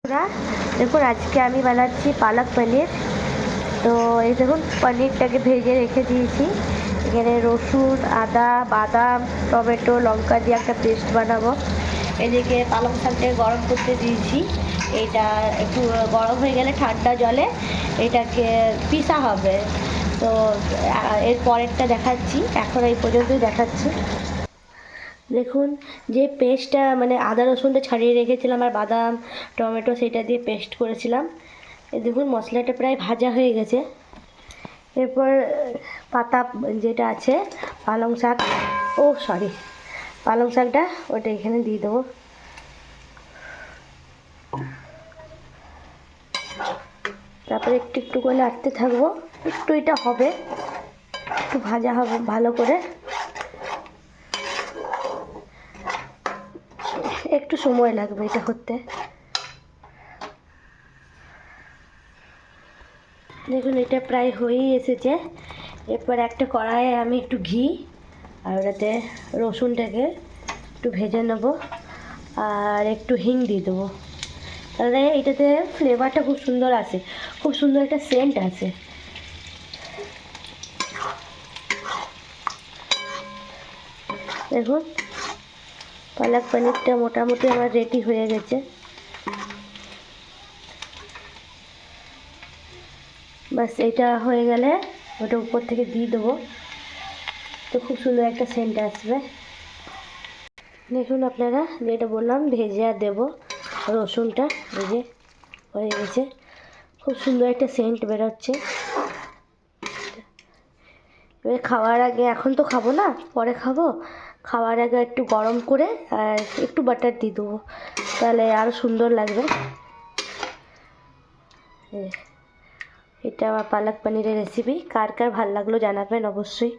বন্ধুরা দেখুন আজকে আমি বানাচ্ছি পালক পনির। তো এই দেখুন পনিরটাকে ভেজে রেখে দিয়েছি। এখানে রসুন, আদা, বাদাম, টমেটো, লঙ্কা দিয়ে একটা পেস্ট বানাবো। এদিকে পালং শাকটাকে গরম করতে দিয়েছি। এটা একটু গরম হয়ে গেলে ঠান্ডা জলে এটাকে পিষা হবে। তো এর পরেরটা দেখাচ্ছি, এখন এই পর্যন্তই দেখাচ্ছি। দেখুন যে পেস্টটা মানে আদা রসুনটা ছাড়িয়ে রেখেছিলাম আর বাদাম টমেটো সেটা দিয়ে পেস্ট করেছিলাম। এই দেখুন মশলাটা প্রায় ভাজা হয়ে গেছে। এরপর পাতা যেটা আছে পালং শাক পালং শাকটা ওটা এখানে দিয়ে দেবো। তারপরে একটু একটু করে নাড়তে থাকবো। একটু এটা হবে, একটু ভাজা হবে ভালো করে, একটু সময় লাগবে এটা করতে। দেখুন এটা প্রায় হয়েই এসেছে। এরপর একটা কড়াইয়ে আমি একটু ঘি আর ওটাতে রসুনটাকে একটু ভেজে নেব আর একটু হিং দিয়ে দেবো। তাহলে এটাতে ফ্লেভারটা খুব সুন্দর আসে, খুব সুন্দর একটা সেন্ট আসে। দেখুন পালক পনিরটা মোটামুটি আমার রেডি হয়ে গেছে। বাস এটা হয়ে গেলে ওটা উপর থেকে দিয়ে দেবো, তো খুব সুন্দর একটা সেন্ট আসবে। দেখুন আপনারা যেটা বললাম ভেজে আর দেবো, রসুনটা ভেজে হয়ে গেছে, খুব সুন্দর একটা সেন্ট বেরোচ্ছে। এবার খাওয়ার আগে, এখন তো খাবো না, পরে খাবো, খাওয়ার আগে একটু গরম করে আর একটু বাটার দিয়ে দেবো, তাহলে আরও সুন্দর লাগবে। এটা আমার পালক পনিরের রেসিপি। কার কার ভালো লাগলো জানাবেন অবশ্যই।